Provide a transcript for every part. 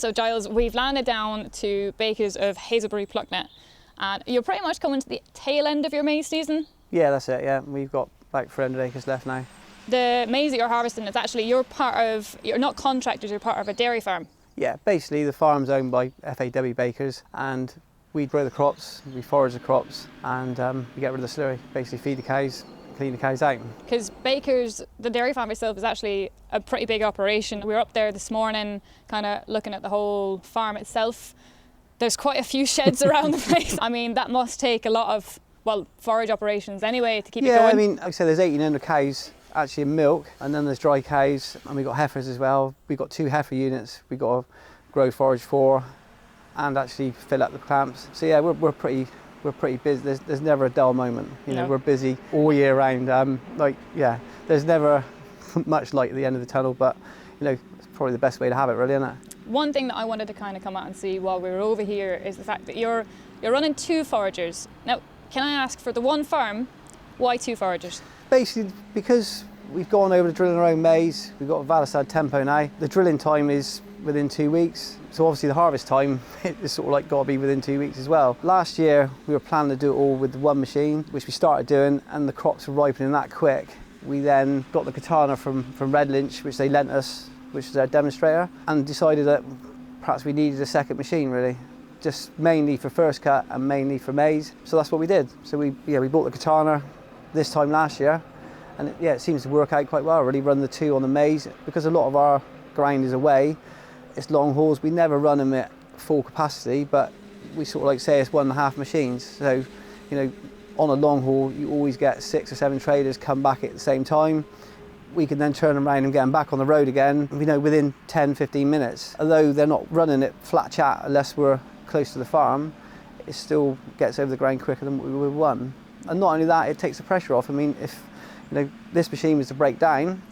So Giles, we've landed down to Bakers of Haselbury Plucknett, and you're pretty much coming to the tail end of your maize season. Yeah, that's it, yeah. We've got about 300 acres left now. The maize that you're harvesting is actually, you're not contractors, you're part of a dairy farm. Yeah, basically the farm's owned by FAW Bakers, and we grow the crops, we forage the crops, and we get rid of the slurry, basically feed the cows, clean the cows out. Because Bakers, the dairy farm itself, is actually a pretty big operation. We were up there this morning kind of looking at the whole farm itself. There's quite a few sheds around the place. I mean, that must take a lot of, well, forage operations anyway to keep it going. Yeah, I mean, like I said, there's 1,800 cows actually in milk, and then there's dry cows, and we've got heifers as well. We've got 2 heifer units we've got to grow forage for and actually fill up the clamps. So yeah, we're pretty busy. There's never a dull moment. You know, we're busy all year round. There's never much light at the end of the tunnel, but you know, it's probably the best way to have it, really, isn't it? One thing that I wanted to kind of come out and see while we were over here is the fact that you're running 2 foragers. Now, can I ask, for the one farm, why 2 foragers? Basically, because we've gone over to drilling our own maize, we've got a Valisad tempo now. The drilling time is within 2 weeks, so obviously the harvest time is sort of like got to be within 2 weeks as well. Last year we were planning to do it all with the one machine, which we started doing, and the crops were ripening that quick. We then got the katana from Red Lynch, which they lent us, which was our demonstrator, and decided that perhaps we needed a second machine, really, just mainly for first cut and mainly for maize. So that's what we did. So we bought the katana this time last year, and it seems to work out quite well. Really run the 2 on the maize, because a lot of our ground is away. It's long hauls. We never run them at full capacity, but we sort of like say it's 1.5 machines. So, you know, on a long haul, you always get 6 or 7 traders come back at the same time. We can then turn them around and get them back on the road again, you know, within 10, 15 minutes. Although they're not running it flat chat unless we're close to the farm, it still gets over the ground quicker than what we would have won. And not only that, it takes the pressure off. I mean, if you know this machine was to break down,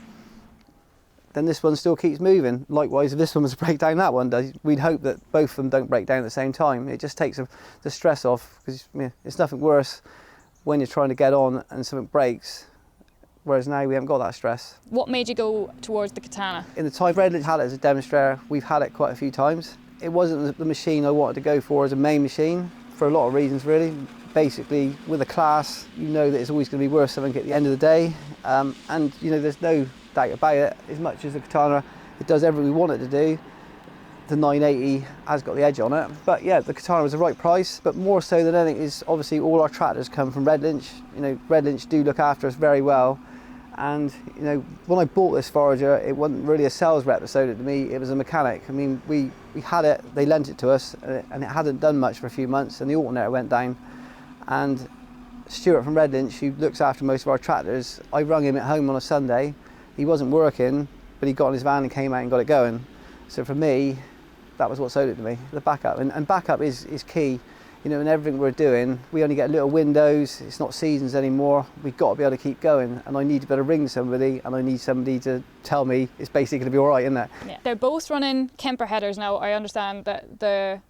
then this one still keeps moving. Likewise, if this one was to break down, that one does. We'd hope that both of them don't break down at the same time. It just takes the stress off, because it's nothing worse when you're trying to get on and something breaks, whereas now we haven't got that stress. What made you go towards the katana? In the time Red Lynch had it as a demonstrator, we've had it quite a few times. It wasn't the machine I wanted to go for as a main machine, for a lot of reasons, really. Basically, with a class, you know that it's always going to be worth something at the end of the day, and you know, there's no doubt about it. As much as the katana, it does everything we want it to do, the 980 has got the edge on it. But yeah, the katana was the right price, but more so than anything is obviously all our tractors come from Red Lynch. You know, Red Lynch do look after us very well, and you know, when I bought this forager, it wasn't really a sales rep that sold it to me, it was a mechanic. I mean, we had it, they lent it to us, and it hadn't done much for a few months, and the alternator went down. And Stuart from Red Lynch, who looks after most of our tractors, I rung him at home on a Sunday. He wasn't working, but he got in his van and came out and got it going. So for me, that was what sold it to me, the backup. And backup is key. You know, in everything we're doing, we only get little windows, it's not seasons anymore. We've got to be able to keep going, and I need to be able to ring somebody, and I need somebody to tell me it's basically going to be all right, isn't it? Yeah. They're both running Kemper headers now. I understand that the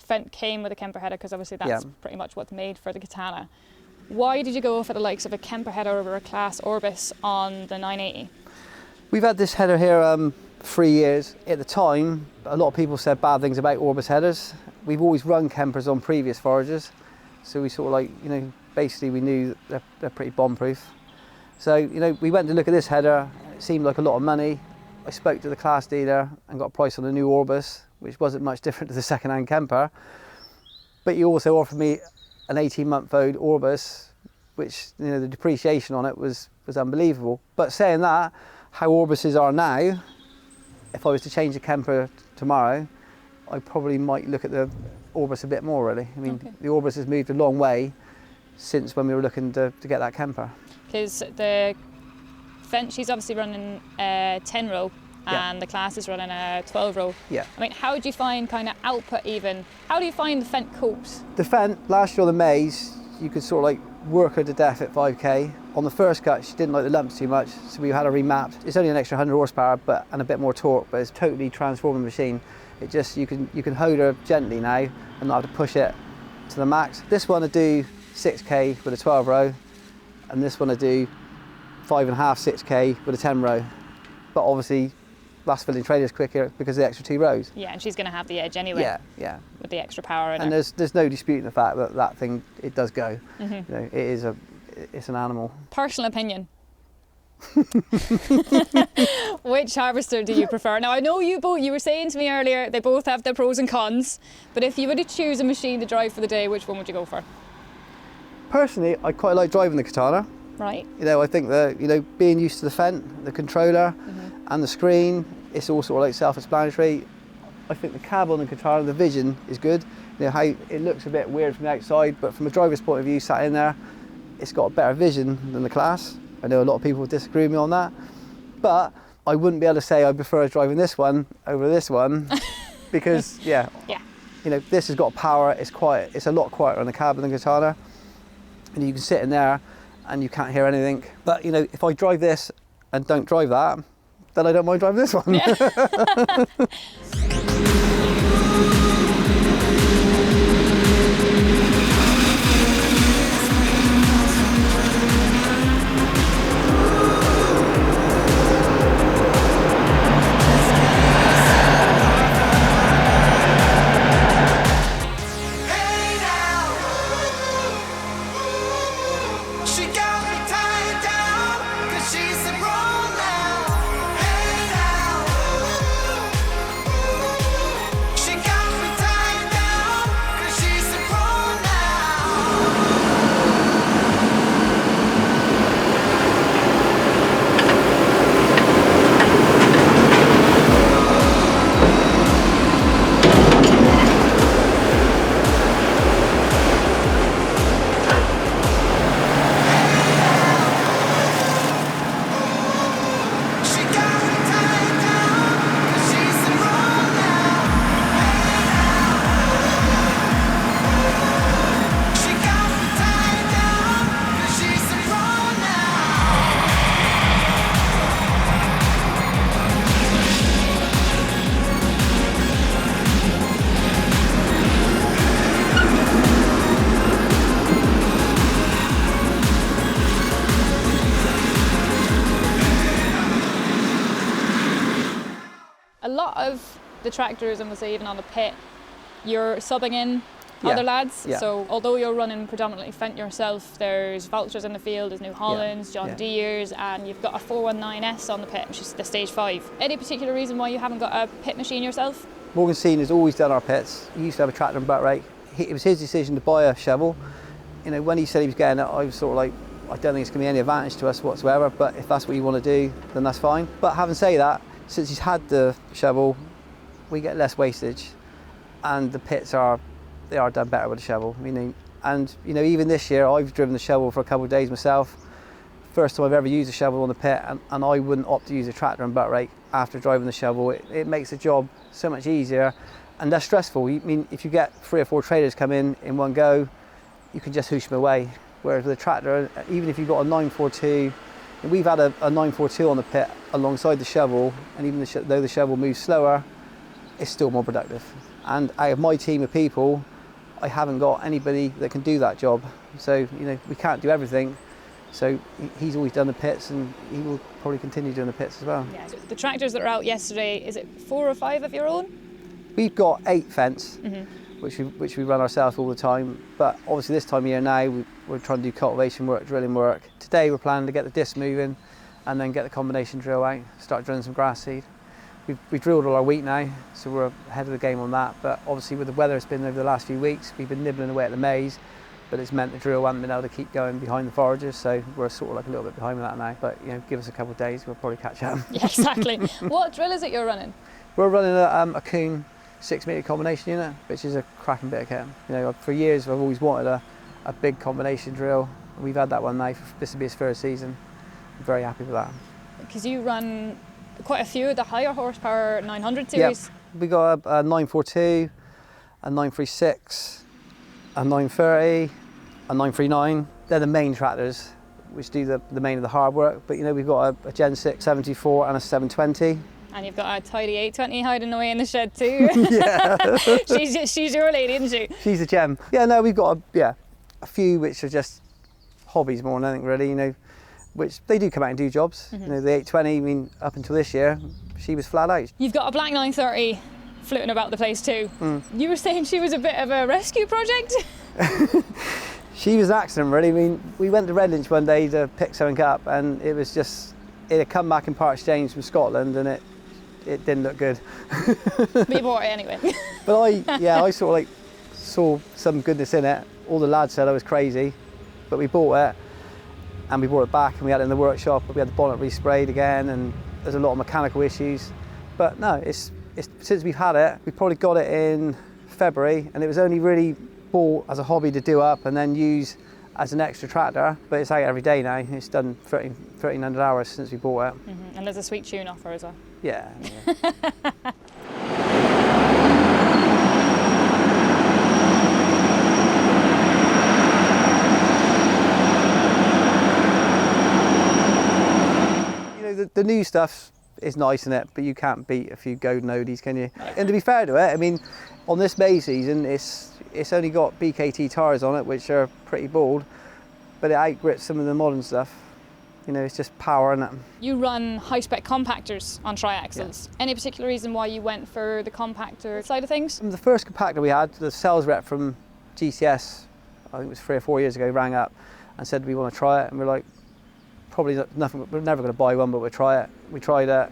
Fendt came with a Kemper header, because obviously that's pretty much what's made for the katana. Why did you go for the likes of a Kemper header over a Class Orbis on the 980? We've had this header here 3 years. At the time, a lot of people said bad things about Orbis headers. We've always run Kempers on previous foragers, so we sort of like, you know, basically we knew that they're pretty bomb-proof. So, you know, we went to look at this header. It seemed like a lot of money. I spoke to the class dealer and got a price on the new Orbis, which wasn't much different to the second-hand Kemper. But he also offered me an 18-month-old Orbis, which, you know, the depreciation on it was unbelievable. But saying that, how Orbises are now, if I was to change the Kemper tomorrow, I probably might look at the Orbis a bit more, really. I mean, the Orbis has moved a long way since when we were looking to get that Kemper. Because the Fendt, she's obviously running a 10-row, and the Class is running a 12-row. Yeah. I mean, how do you find kind of output even? How do you find the Fendt copes? The Fendt, last year on the maize, you could sort of like work her to death at 5k. On the first cut, she didn't like the lumps too much, so we had her remapped. It's only an extra 100 horsepower and a bit more torque, but it's a totally transforming machine. It just, you can hold her gently now and not have to push it to the max. This one I do 6k with a 12 row, and this one I do 5.5, 6k with a 10 row. But obviously, last filling trailers quicker because of the extra 2 rows. Yeah, and she's going to have the edge anyway. Yeah. With the extra power in and her. there's no disputing the fact that that thing, it does go. Mm-hmm. You know, it's an animal. Personal opinion. Which harvester do you prefer? Now I know you were saying to me earlier they both have their pros and cons, but if you were to choose a machine to drive for the day, which one would you go for? Personally, I quite like driving the Katana. Right. You know, I think that, you know, being used to the Fendt, the controller and the screen, it's all sort of like self-explanatory. I think the cab on the Katana, the vision is good. You know, how it looks a bit weird from the outside, but from a driver's point of view, sat in there, it's got a better vision than the Class. I know a lot of people disagree with me on that, but I wouldn't be able to say I prefer driving this one over this one because, yeah, you know, this has got power. It's a lot quieter on the cab than the Katana, and you can sit in there and you can't hear anything. But you know, if I drive this and don't drive that, then I don't mind driving this one. Yeah. The tractors, and we'll say even on the pit, you're subbing in other lads. Yeah. So although you're running predominantly Fendt yourself, there's Vultures in the field, there's New Hollands, John Deere's, and you've got a 419S on the pit, which is the stage 5. Any particular reason why you haven't got a pit machine yourself? Morgan Seen has always done our pits. He used to have a tractor and butt rake. It was his decision to buy a shovel. You know, when he said he was getting it, I was sort of like, I don't think it's going to be any advantage to us whatsoever, but if that's what you want to do, then that's fine. But having said that, since he's had the shovel, we get less wastage, and the pits they are done better with a shovel. You know, and you know, even this year I've driven the shovel for a couple of days myself. First time I've ever used a shovel on the pit, and I wouldn't opt to use a tractor and butt rake after driving the shovel. It makes the job so much easier and less stressful. I mean, if you get 3 or 4 trailers come in one go, you can just hoosh them away. Whereas with a tractor, even if you've got a 942, and we've had a 942 on the pit alongside the shovel, and even though the shovel moves slower, it's still more productive. And out of my team of people, I haven't got anybody that can do that job. So, you know, we can't do everything. So he's always done the pits, and he will probably continue doing the pits as well. Yeah. So the tractors that are out yesterday, is it 4 or 5 of your own? We've got 8 Fendts, which we run ourselves all the time. But obviously this time of year now, we're trying to do cultivation work, drilling work. Today we're planning to get the disc moving, and then get the combination drill out, start drilling some grass seed. We've drilled all our wheat now, so we're ahead of the game on that. But obviously with the weather it's been over the last few weeks, we've been nibbling away at the maize, but it's meant the drill hasn't been able to keep going behind the foragers, so we're sort of like a little bit behind with that now. But you know, give us a couple of days, we'll probably catch up. Yeah, exactly. What drill is it you're running? We're running a Kuhn 6-metre combination unit, which is a cracking bit of kit. You know, for years I've always wanted a big combination drill. We've had that one now. This will be his first season. I'm very happy with that. Because you run quite a few of the higher horsepower 900 series. Yep. We got a 942, a 936, a 930, a 939. They're the main tractors which do the main of the hard work. But you know, we've got a Gen 6 74 and a 720. And you've got a tidy 820 hiding away in the shed too. Yeah. she's your lady, isn't she? She's a gem. Yeah, no, we've got a few which are just hobbies more than anything really. You know, which they do come out and do jobs. You know, the 820, I mean, up until this year, she was flat out. You've got a black 930 floating about the place too. You were saying she was a bit of a rescue project? She was an accident, really. I mean, we went to Redlinch one day to pick something up, and it was just, it had come back in part exchange from Scotland, and it didn't look good. But you bought it anyway. But I sort of like saw some goodness in it. All the lads said I was crazy, but we bought it, and we brought it back, and we had it in the workshop. We had the bonnet resprayed again, and there's a lot of mechanical issues. But no, it's since we've had it, we probably got it in February, and it was only really bought as a hobby to do up and then use as an extra tractor. But it's out every day now. It's done 1,300 hours since we bought it. And there's a sweet tune off her as well. Yeah. You know, the new stuff is nice in it, but you can't beat a few golden Odies, can you? And to be fair to it, I mean, on this May season, it's only got BKT tyres on it, which are pretty bald, but it outgrips some of the modern stuff. You know, it's just power, isn't it? You run high-spec compactors on triaxles. Yeah. Any particular reason why you went for the compactor side of things? The first compactor we had, the sales rep from GCS, I think it was 3 or 4 years ago, rang up and said, we want to try it. And we're like, probably nothing, we're never going to buy one, but we'll try it. We tried it,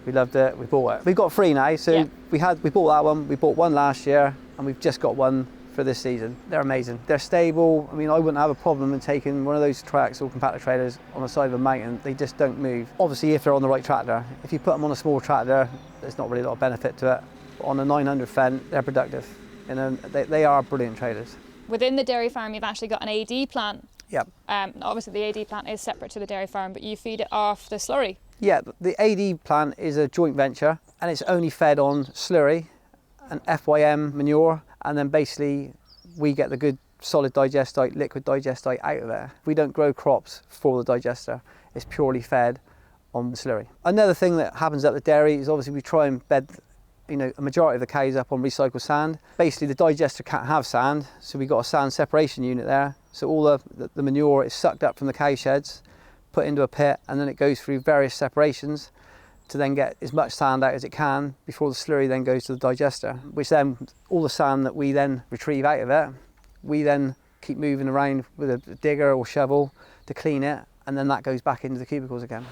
we loved it, we bought it. We've got 3 now, so we bought that one, we bought one last year, and we've just got one for this season. They're amazing. They're stable. I mean, I wouldn't have a problem in taking one of those triaxle compactor trailers on the side of a mountain. They just don't move. Obviously, if they're on the right tractor. If you put them on a small tractor, there's not really a lot of benefit to it. But on a 900 Fendt, they're productive. You know, they are brilliant trailers. Within the dairy farm, you've actually got an AD plant. Yep. Obviously, the AD plant is separate to the dairy farm, but you feed it off the slurry. Yeah, the AD plant is a joint venture, and it's only fed on slurry and FYM manure, and then basically we get the good solid digestite, liquid digestite out of it. We don't grow crops for the digester. It's purely fed on the slurry. Another thing that happens at the dairy is obviously we try and bed, you know, a majority of the cows up on recycled sand. Basically the digester can't have sand, so we've got a sand separation unit there. So all the manure is sucked up from the cow sheds, put into a pit, and then it goes through various separations to then get as much sand out as it can before the slurry then goes to the digester, which then all the sand that we then retrieve out of it, we then keep moving around with a digger or shovel to clean it, and then that goes back into the cubicles again.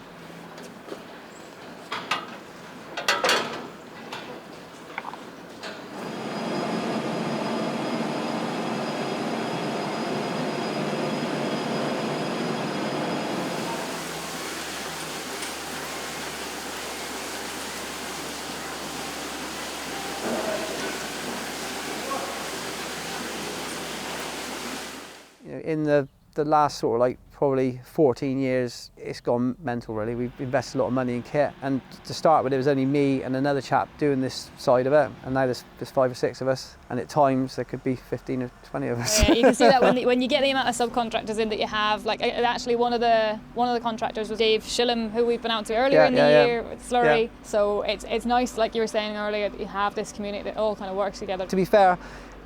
In the last sort of like probably 14 years, it's gone mental really. We've invested a lot of money in kit, and to start with it was only me and another chap doing this side of it, and now there's 5 or 6 of us, and at times there could be 15 or 20 of us. Yeah, you can see that when you get the amount of subcontractors in that you have. Like actually one of the contractors was Dave Shillham, who we've been out to earlier in the year with slurry. Yeah. So it's nice, like you were saying earlier, that you have this community that all kind of works together. To be fair,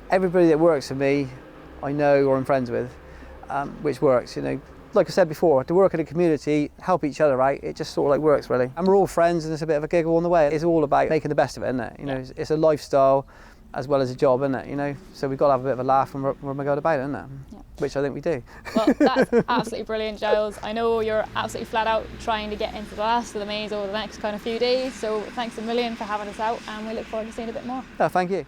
everybody that works for me, I know or I'm friends with. Which works, you know. Like I said before, to work in a community, help each other out, it just sort of like works really. And we're all friends, and it's a bit of a giggle on the way. It's all about making the best of it, isn't it? You know, it's a lifestyle as well as a job, isn't it? You know, so we've got to have a bit of a laugh when we're going about it, isn't it? Yeah. Which I think we do. Well, that's absolutely brilliant, Giles. I know you're absolutely flat out trying to get into the last of the maze over the next kind of few days, so thanks a million for having us out, and we look forward to seeing a bit more. Oh, thank you.